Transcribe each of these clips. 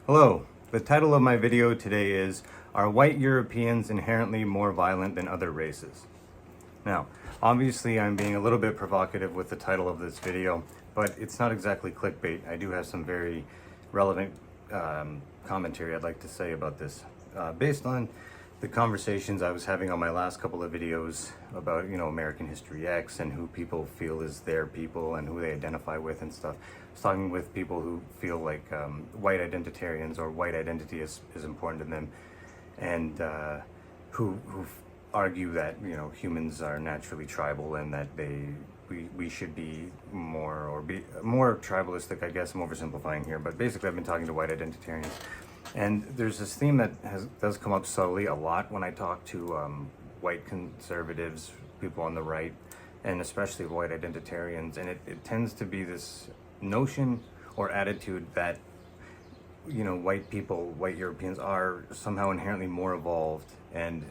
Hello, the title of my video today is, Are White Europeans Inherently More Violent Than Other Races? Now, obviously I'm being a little bit provocative with the title of this video, but it's not exactly clickbait. I do have some very relevant commentary I'd like to say about this. Based on the conversations I was having on my last couple of videos about, American History X and who people feel is their people and who they identify with and stuff. I was talking with people who feel like white identitarians or white identity is important to them, and who argue that, humans are naturally tribal and that we should be more tribalistic. I guess I'm oversimplifying here, but basically I've been talking to white identitarians. And there's this theme that does come up subtly a lot when I talk to white conservatives, people on the right, and especially white identitarians. And it tends to be this notion or attitude that, white people, white Europeans are somehow inherently more evolved and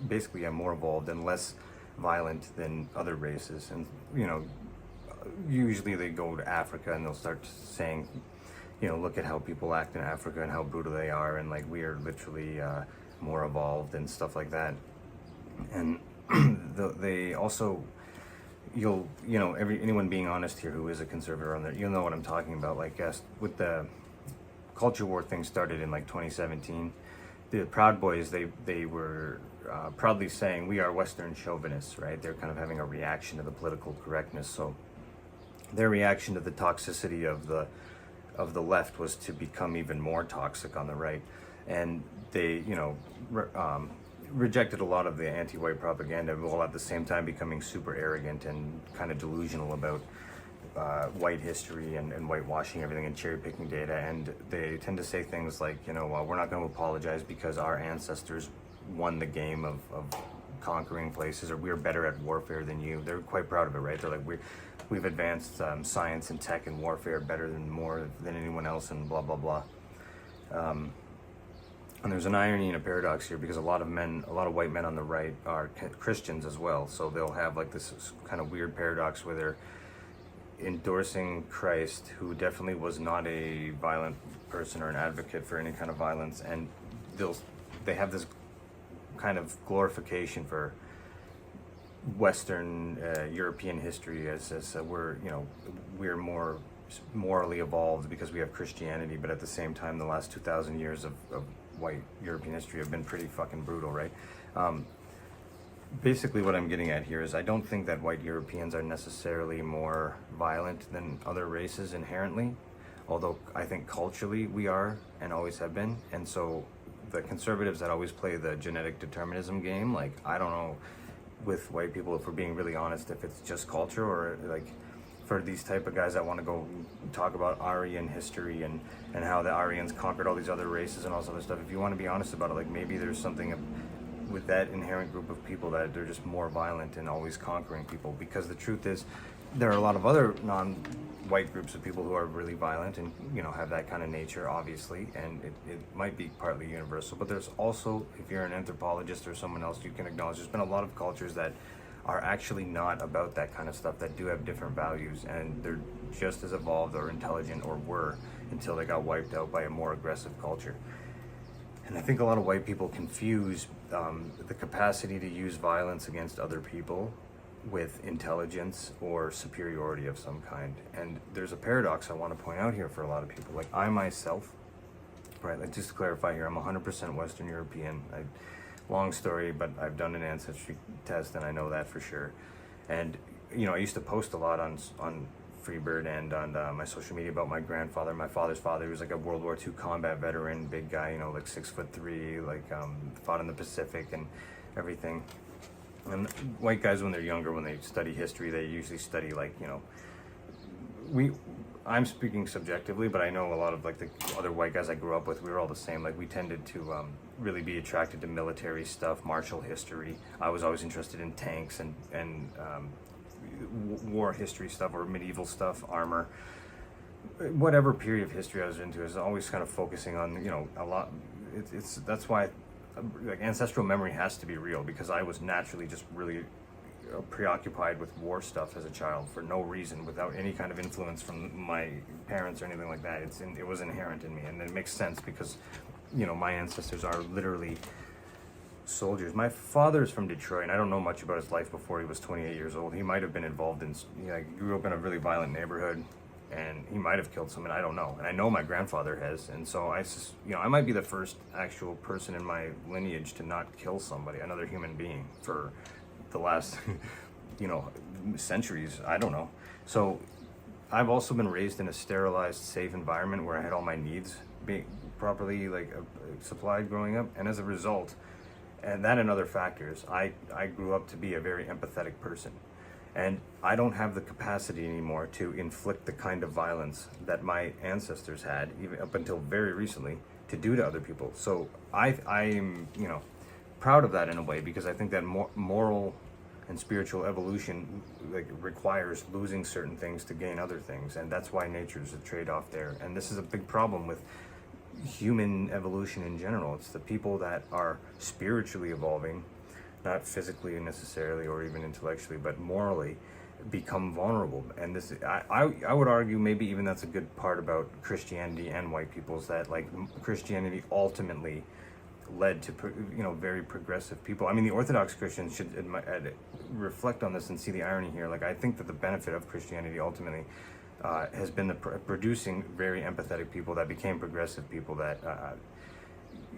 basically more evolved and less violent than other races. And, usually they go to Africa and they'll start saying, look at how people act in Africa and how brutal they are, and like we are literally more evolved and stuff like that. And they also, anyone being honest here who is a conservative on there, you'll know what I'm talking about. Like, with the culture war thing started in like 2017, the Proud Boys, they were proudly saying we are Western chauvinists, right? They're kind of having a reaction to the political correctness. So their reaction to the toxicity of the left was to become even more toxic on the right, and they rejected a lot of the anti-white propaganda, while at the same time becoming super arrogant and kind of delusional about white history and whitewashing everything and cherry picking data. And they tend to say things like, well, we're not going to apologize because our ancestors won the game of conquering places, or we're better at warfare than you. They're quite proud of it, right? They're like, we've advanced science and tech and warfare better than more than anyone else, and blah blah blah. And there's an irony and a paradox here, because a lot of white men on the right are Christians as well. So they'll have like this kind of weird paradox where they're endorsing Christ, who definitely was not a violent person or an advocate for any kind of violence, and they have this kind of glorification for Western European history as we're more morally evolved because we have Christianity. But at the same time, the last 2,000 years of white European history have been pretty fucking brutal, right? Basically what I'm getting at here is, I don't think that white Europeans are necessarily more violent than other races inherently, although I think culturally we are and always have been. And so the conservatives that always play the genetic determinism game, like, I don't know with white people, if we're being really honest, if it's just culture, or like for these type of guys that want to go talk about Aryan history and how the Aryans conquered all these other races and all this other stuff, if you want to be honest about it, like, maybe there's something with that inherent group of people that they're just more violent and always conquering people. Because the truth is, there are a lot of other non-white groups of people who are really violent and have that kind of nature, obviously, and it might be partly universal. But there's also, if you're an anthropologist or someone else, you can acknowledge there's been a lot of cultures that are actually not about that kind of stuff, that do have different values, and they're just as evolved or intelligent, or were, until they got wiped out by a more aggressive culture. And I think a lot of white people confuse the capacity to use violence against other people with intelligence or superiority of some kind. And there's a paradox I want to point out here for a lot of people. Like, I myself, right, like, just to clarify here, I'm 100% Western European. Long story, but I've done an ancestry test and I know that for sure. And I used to post a lot on Freebird and on my social media about my grandfather, my father's father. He was like a World War II combat veteran, big guy, like 6'3", like fought in the Pacific and everything. And white guys, when they're younger, when they study history, they usually study like, I'm speaking subjectively, but I know a lot of like the other white guys I grew up with, we were all the same. Like, we tended to really be attracted to military stuff, martial history. I was always interested in tanks and war history stuff, or medieval stuff, armor. Whatever period of history I was into, I was always kind of focusing on, a lot. That's why like ancestral memory has to be real, because I was naturally just really preoccupied with war stuff as a child for no reason, without any kind of influence from my parents or anything like that. It was inherent in me, and it makes sense because, you know, my ancestors are literally soldiers. My father's from Detroit, and I don't know much about his life before he was 28 years old. He might have been involved in, you know, he grew up in a really violent neighborhood, and he might have killed someone. I don't know. And I know my grandfather has, and so I might be the first actual person in my lineage to not kill somebody, another human being, for the last, you know, centuries. I don't know. So I've also been raised in a sterilized, safe environment where I had all my needs being properly supplied growing up, and as a result, and that and other factors, I grew up to be a very empathetic person. And I don't have the capacity anymore to inflict the kind of violence that my ancestors had, even up until very recently, to do to other people. So I am, you know, proud of that in a way, because I think that moral and spiritual evolution requires losing certain things to gain other things, and that's why nature's a trade-off there. And this is a big problem with human evolution in general. It's the people that are spiritually evolving, not physically necessarily or even intellectually, but morally, become vulnerable. And this, I would argue, maybe even that's a good part about Christianity and white people's, that like Christianity ultimately led to, you know, very progressive people. I mean, the Orthodox Christians should reflect on this and see the irony here. Like, I think that the benefit of Christianity ultimately has been the producing very empathetic people that became progressive people that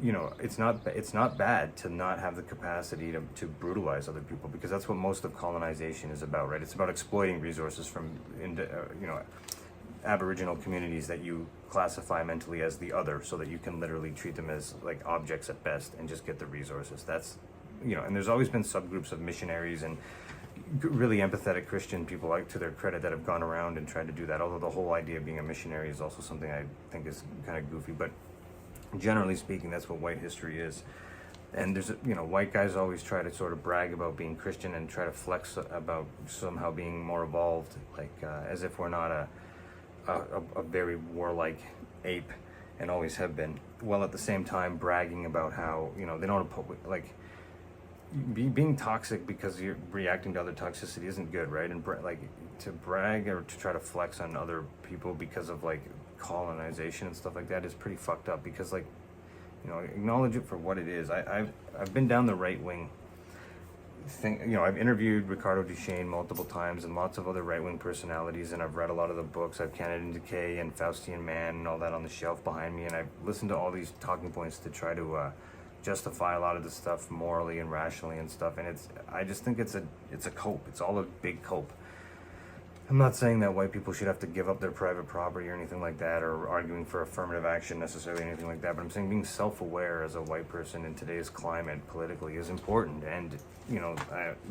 you know, it's not bad to not have the capacity to brutalize other people, because that's what most of colonization is about, right? It's about exploiting resources from you know, Aboriginal communities that you classify mentally as the other, so that you can literally treat them as like objects at best and just get the resources. That's, you know, and there's always been subgroups of missionaries and really empathetic Christian people, like, to their credit, that have gone around and tried to do that, although the whole idea of being a missionary is also something I think is kind of goofy. But generally speaking, that's what white history is. And there's, you know, white guys always try to sort of brag about being Christian and try to flex about somehow being more evolved, like as if we're not a very warlike ape and always have been, while at the same time bragging about how, you know, they don't like being toxic because you're reacting to other toxicity isn't good, right? And like to brag or to try to flex on other people because of like colonization and stuff like that is pretty fucked up, because, like, you know, acknowledge it for what it is. I've been down the right wing thing. You know, I've interviewed Ricardo Duchesne multiple times and lots of other right wing personalities, and I've read a lot of the books. I've Canada in Decay and Faustian Man and all that on the shelf behind me, and I've listened to all these talking points to try to justify a lot of this stuff morally and rationally and stuff. And I just think it's a cope. It's all a big cope. I'm not saying that white people should have to give up their private property or anything like that, or arguing for affirmative action necessarily, anything like that, but I'm saying being self-aware as a white person in today's climate politically is important. And, you know,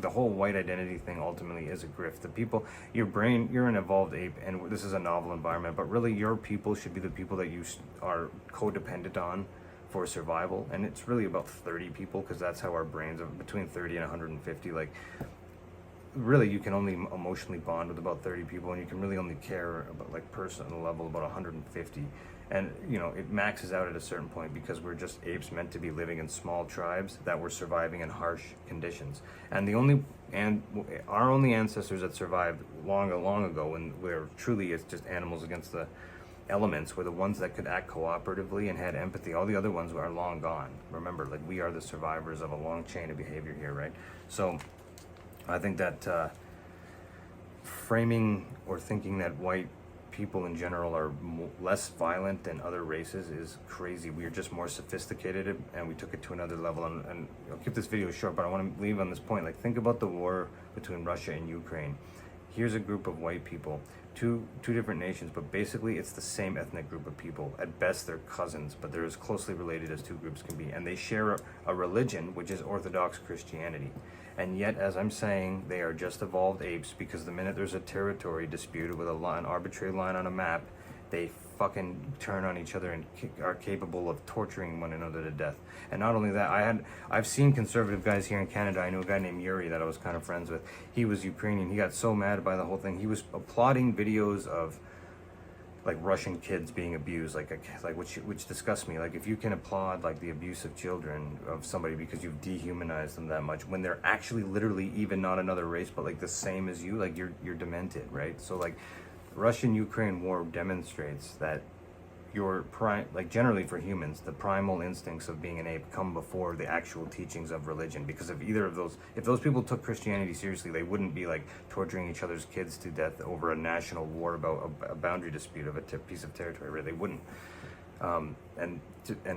the whole white identity thing ultimately is a grift. The people, your brain, you're an evolved ape, and this is a novel environment, but really your people should be the people that you are codependent on for survival. And it's really about 30 people, because that's how our brains are, between 30 and 150. Like, really, you can only emotionally bond with about 30 people, and you can really only care about, like, personal level, about 150. And, you know, it maxes out at a certain point, because we're just apes meant to be living in small tribes that were surviving in harsh conditions. And our only ancestors that survived long ago, when we're truly, it's just animals against the elements, were the ones that could act cooperatively and had empathy. All the other ones are long gone. Remember, like, we are the survivors of a long chain of behavior here, right? So I think that framing or thinking that white people in general are less violent than other races is crazy. We are just more sophisticated, and we took it to another level. And I'll keep this video short, but I want to leave on this point. Like, think about the war between Russia and Ukraine. Here's a group of white people, two different nations, but basically it's the same ethnic group of people. At best, they're cousins, but they're as closely related as two groups can be. And they share a religion, which is Orthodox Christianity. And yet, as I'm saying, they are just evolved apes, because the minute there's a territory disputed with an arbitrary line on a map, they fucking turn on each other and are capable of torturing one another to death. And not only that, I've seen conservative guys here in Canada. I knew a guy named Yuri that I was kind of friends with. He was Ukrainian. He got so mad by the whole thing. He was applauding videos of like Russian kids being abused, like which disgusts me. Like if you can applaud like the abuse of children of somebody because you've dehumanized them that much when they're actually literally even not another race but like the same as you, like you're demented, right? So like Russian-Ukraine war demonstrates that like generally for humans, the primal instincts of being an ape come before the actual teachings of religion. Because if those people took Christianity seriously, they wouldn't be like torturing each other's kids to death over a national war about a boundary dispute of a piece of territory, right? They wouldn't. And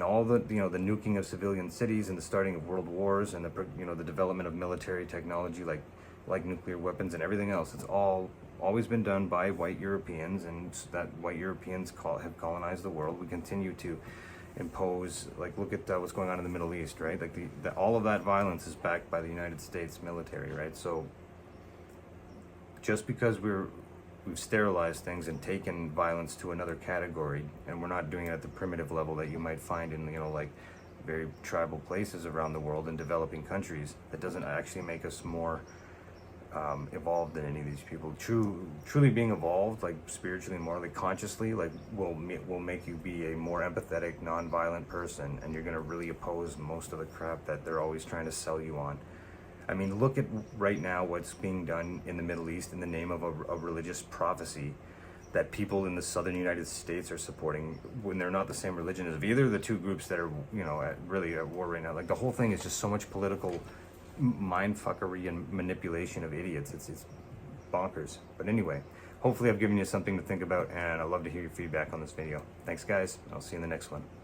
all the the nuking of civilian cities and the starting of world wars and the development of military technology like nuclear weapons and everything else, it's all always been done by white Europeans, and that white Europeans have colonized the world. We continue to impose, like look at what's going on in the Middle East, right? Like all of that violence is backed by the United States military, right? So just because we've sterilized things and taken violence to another category, and we're not doing it at the primitive level that you might find in like very tribal places around the world in developing countries, that doesn't actually make us more evolved than any of these people. Truly being evolved, like spiritually, morally, consciously, like will make you be a more empathetic, non-violent person, and you're gonna really oppose most of the crap that they're always trying to sell you on. I mean, look at right now what's being done in the Middle East in the name of a religious prophecy that people in the southern United States are supporting when they're not the same religion as either of the two groups that are really at war right now. Like the whole thing is just so much political mindfuckery and manipulation of idiots. It's bonkers. But anyway, hopefully I've given you something to think about, and I'd love to hear your feedback on this video. Thanks guys, I'll see you in the next one.